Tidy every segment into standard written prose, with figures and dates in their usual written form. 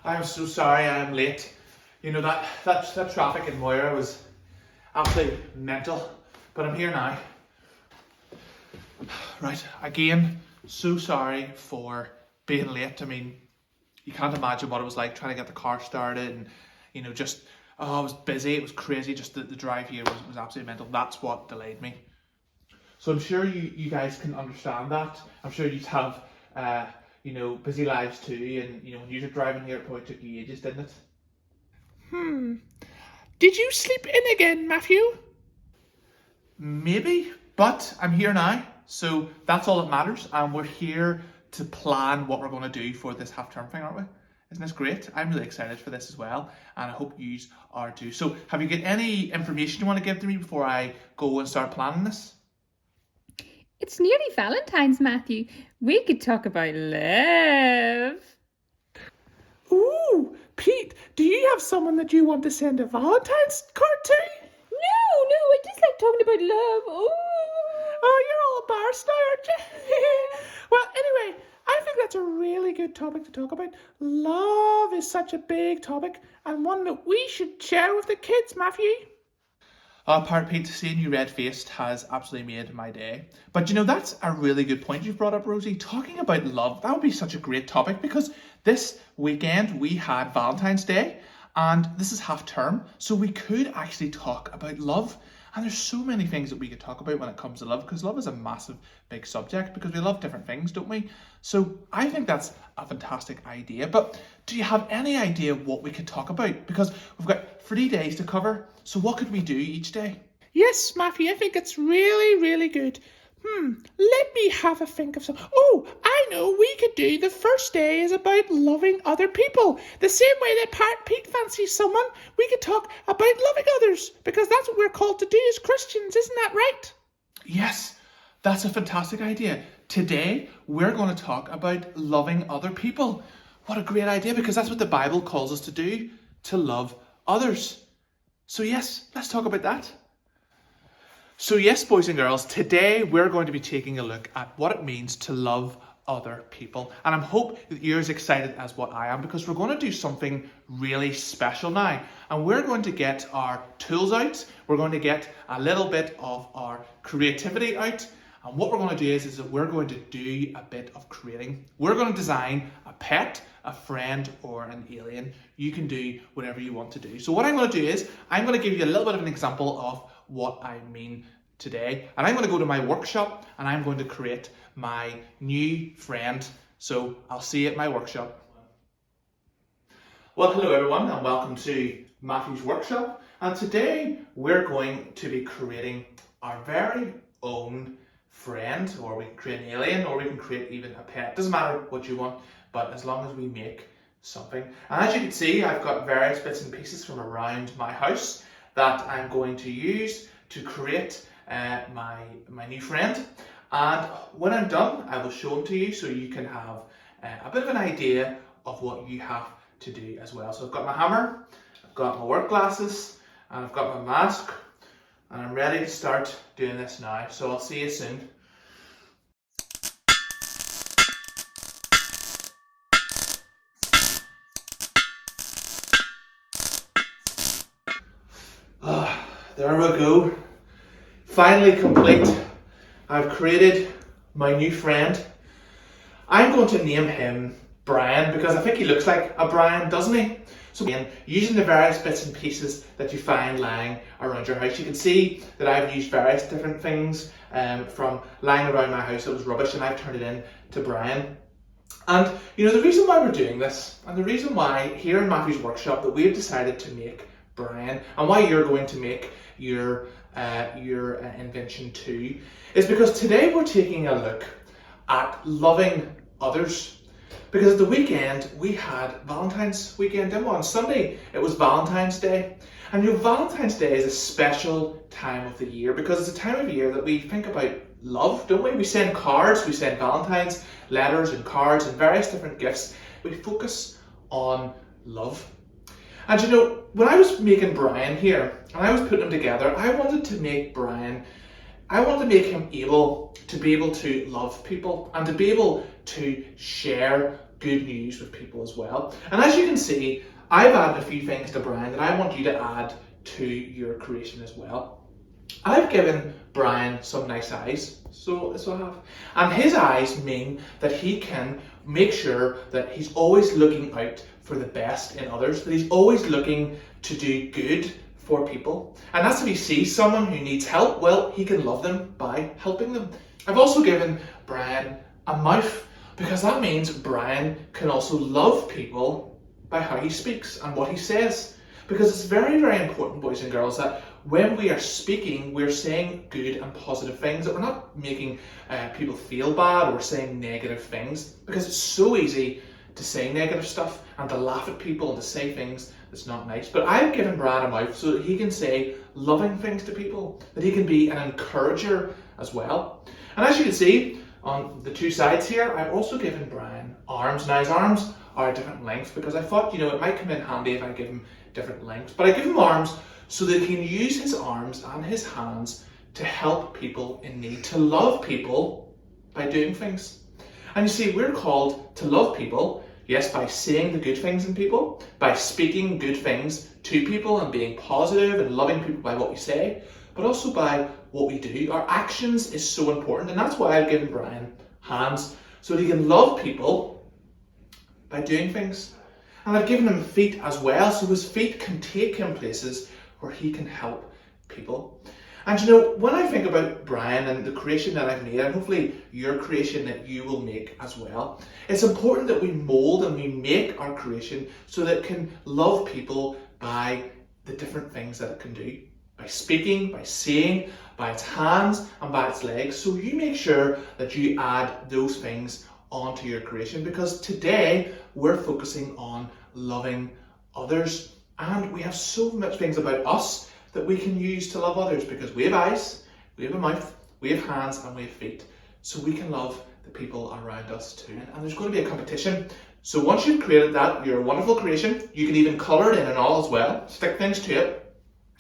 I'm so sorry I'm late. You know, that traffic in Moira was absolutely mental, but I'm here now. Right, again, so sorry for being late. I mean, you can't imagine what it was like trying to get the car started and, just, I was busy, it was crazy, just the drive here was absolutely mental. That's what delayed me. So I'm sure you guys can understand that. I'm sure you have, busy lives too, and, when you're driving here, it probably took you ages, didn't it? Did you sleep in again, Matthew? Maybe, but I'm here now, so that's all that matters, and we're here to plan what we're going to do for this half-term thing, aren't we? Isn't this great? I'm really excited for this as well, and I hope you are too. So have you got any information you want to give to me before I go and start planning this? It's nearly Valentine's, Matthew. We could talk about love. Ooh, Pete, do you have someone that you want to send a Valentine's card to? No, I just like talking about love. Ooh. Oh, you're all embarrassed now, aren't you? Well, anyway, I think that's a really good topic to talk about. Love is such a big topic and one that we should share with the kids, Matthew. Part Pete, seeing you red-faced has absolutely made my day. But that's a really good point you've brought up, Rosie. Talking about love, that would be such a great topic because this weekend we had Valentine's Day and this is half term, so we could actually talk about love. And there's so many things that we could talk about when it comes to love, because love is a massive, big subject, because we love different things, don't we? So I think that's a fantastic idea. But do you have any idea what we could talk about? Because we've got 3 days to cover. So what could we do each day? Yes, Matthew, I think it's really, really good. Let me have a think of some. Oh, I know, we could do the first day is about loving other people. The same way that Pete fancies someone, we could talk about loving others, because that's what we're called to do as Christians, isn't that right? Yes, that's a fantastic idea. Today, we're going to talk about loving other people. What a great idea, because that's what the Bible calls us to do, to love others. So yes, let's talk about that. So yes, boys and girls, today we're going to be taking a look at what it means to love other people. And I hope that you're as excited as what I am, because we're going to do something really special now. And we're going to get our tools out. We're going to get a little bit of our creativity out. And what we're going to do is that we're going to do a bit of creating. We're going to design a pet, a friend, or an alien. You can do whatever you want to do. So what I'm going to do is I'm going to give you a little bit of an example of what I mean today. And I'm going to go to my workshop and I'm going to create my new friend. So I'll see you at my workshop. Well, hello everyone and welcome to Matthew's workshop. And today we're going to be creating our very own friend, or we can create an alien, or we can create even a pet. Doesn't matter what you want, but as long as we make something. And as you can see, I've got various bits and pieces from around my house that I'm going to use to create my new friend. And when I'm done, I will show them to you so you can have a bit of an idea of what you have to do as well. So I've got my hammer, I've got my work glasses, and I've got my mask, and I'm ready to start doing this now. So I'll see you soon. There we go. Finally complete. I've created my new friend. I'm going to name him Brian because I think he looks like a Brian, doesn't he? So again, using the various bits and pieces that you find lying around your house, you can see that I've used various different things from lying around my house that was rubbish, and I've turned it into Brian. And the reason why we're doing this, and the reason why here in Matthew's workshop that we've decided to make Brian, and why you're going to make your invention too, is because today we're taking a look at loving others. Because at the weekend we had Valentine's weekend, didn't we? On Sunday it was Valentine's Day. And Valentine's Day is a special time of the year because it's a time of year that we think about love, don't we? We send cards, we send Valentine's letters and cards and various different gifts. We focus on love. And when I was making Brian here, and I was putting him together, I wanted to make him able to be able to love people and to be able to share good news with people as well. And as you can see, I've added a few things to Brian that I want you to add to your creation as well. I've given Brian some nice eyes, so I have. And his eyes mean that he can make sure that he's always looking out for the best in others, that he's always looking to do good for people. And that's if he sees someone who needs help, well, he can love them by helping them. I've also given Brian a mouth, because that means Brian can also love people by how he speaks and what he says. Because it's very, very important, boys and girls, that when we are speaking, we're saying good and positive things, that we're not making people feel bad or saying negative things, because it's so easy to say negative stuff and to laugh at people and to say things that's not nice. But I've given Brian a mouth so that he can say loving things to people, that he can be an encourager as well. And as you can see on the two sides here, I've also given Brian arms. Now his arms are a different length because I thought, it might come in handy if I give him different lengths. But I give him arms so that he can use his arms and his hands to help people in need, to love people by doing things. And you see, we're called to love people, yes, by saying the good things in people, by speaking good things to people and being positive and loving people by what we say, but also by what we do. Our actions is so important, and that's why I've given Brian hands, so that he can love people by doing things. And I've given him feet as well, so his feet can take him places where he can help people. And when I think about Brian and the creation that I've made, and hopefully your creation that you will make as well, it's important that we mold and we make our creation so that it can love people by the different things that it can do. By speaking, by saying, by its hands and by its legs. So you make sure that you add those things onto your creation, because today we're focusing on loving others, and we have so much things about us that we can use to love others, because we have eyes, we have a mouth, we have hands, and we have feet, so we can love the people around us too. And there's going to be a competition. So once you've created that, your wonderful creation, you can even colour it in and all as well, stick things to it.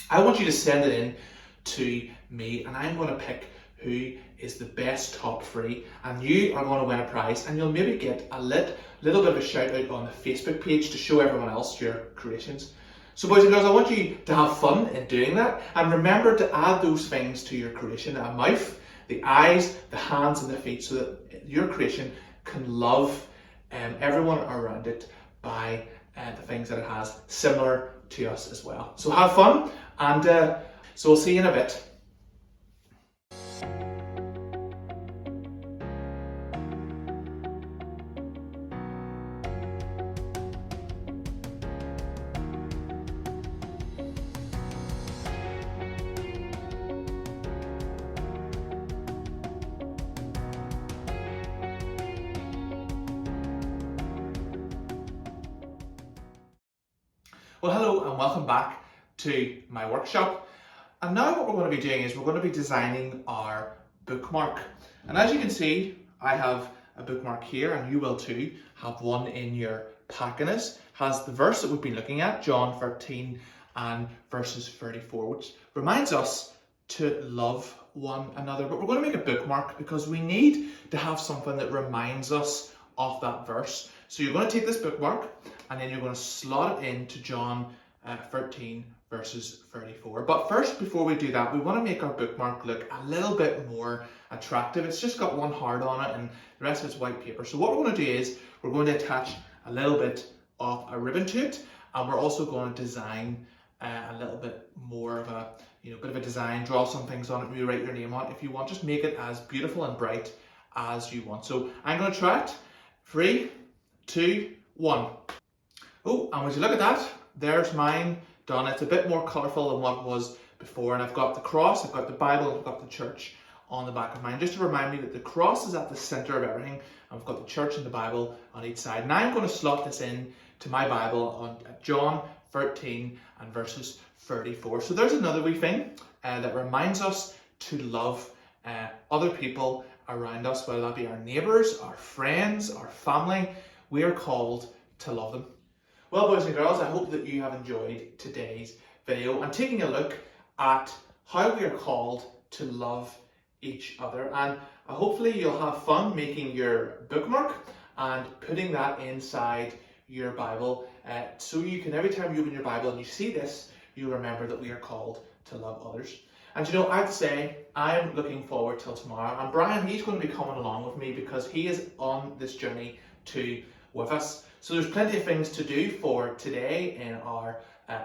I want you to send it in to me, and I'm going to pick who is the best top 3, and you are going to win a prize, and you'll maybe get a little bit of a shout out on the Facebook page to show everyone else your creations. So boys and girls, I want you to have fun in doing that, and remember to add those things to your creation: a mouth, the eyes, the hands and the feet, so that your creation can love everyone around it by the things that it has, similar to us as well. So have fun, and so we'll see you in a bit. Well, hello and welcome back to my workshop. And now what we're going to be doing is we're going to be designing our bookmark. And as you can see, I have a bookmark here, and you will too have one in your pack. And this has the verse that we've been looking at, John 13 and verses 34, which reminds us to love one another. But we're going to make a bookmark because we need to have something that reminds us of that verse. So you're going to take this bookmark and then you're going to slot it into John 13 verses 34. But first, before we do that, we want to make our bookmark look a little bit more attractive. It's just got one heart on it and the rest is white paper. So what we're going to do is we're going to attach a little bit of a ribbon to it, and we're also going to design a little bit more of a bit of a design, draw some things on it, maybe write your name on it if you want. Just make it as beautiful and bright as you want. So I'm going to try it. 3, 2, 1. Oh, and would you look at that? There's mine done. It's a bit more colourful than what it was before, and I've got the cross, I've got the Bible, I've got the church on the back of mine, just to remind me that the cross is at the centre of everything, and I've got the church and the Bible on each side. Now I'm going to slot this in to my Bible on John 13 and verses 34. So there's another wee thing that reminds us to love other people around us, whether that be our neighbours, our friends, our family. We are called to love them. Well, boys and girls, I hope that you have enjoyed today's video and taking a look at how we are called to love each other. And hopefully you'll have fun making your bookmark, and putting that inside your Bible, so you can, every time you open your Bible and you see this, you remember that we are called to love others. And you know, I have to say, I'm looking forward till tomorrow. And Brian, he's going to be coming along with me because he is on this journey too with us. So there's plenty of things to do for today in our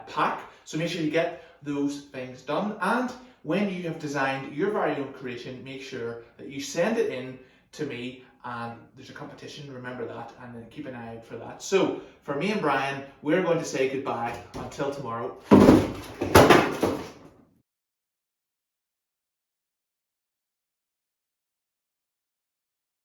pack. So make sure you get those things done. And when you have designed your very own creation, make sure that you send it in to me, and there's a competition, remember that, and then keep an eye out for that. So for me and Brian, we're going to say goodbye until tomorrow.